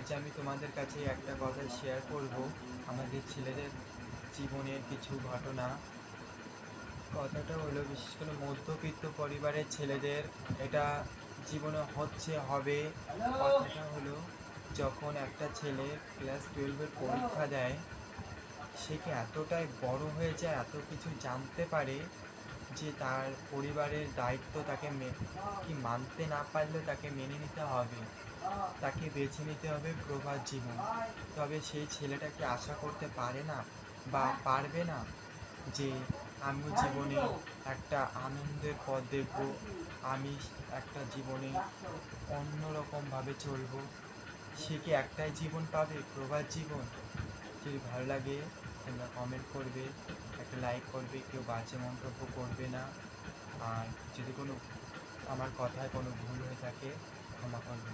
আজ আমি তোমাদের কাছে একটা কথা শেয়ার করব, আমাদের ছেলেদের জীবনের কিছু ঘটনা। কথাটা হলো, বিশেষ করে মধ্যবিত্ত পরিবারের ছেলেদের এটা জীবনে হবে। কথাটা হলো, যখন একটা ছেলে ক্লাস 12-এর পরীক্ষা দেয়, সে কি এতটাই বড় হয়ে যায়, এত কিছু জানতে পারে যে তার পরিবারের দায়িত্ব তাকে কি মানতে না পারলেও তাকে মেনে নিতে হবে, তাকে বেছে নিতে হবে প্রভাত জীবন। তবে সেই ছেলেটা কি আশা করতে পারে না বা পারবে না যে আমিও জীবনে একটা আনন্দের পথ দেখব, আমি একটা জীবনে অন্যরকমভাবে চলবো? সে কি একটাই জীবন পাবে, প্রভাত জীবন? যদি ভালো লাগে তোমরা কমেন্ট করবে, একটা লাইক করবে, কেউ বাজে মন্তব্য করবে না। আর যদি কোনো আমার কথায় কোনো ভুল হয়ে থাকে ক্ষমা করবে।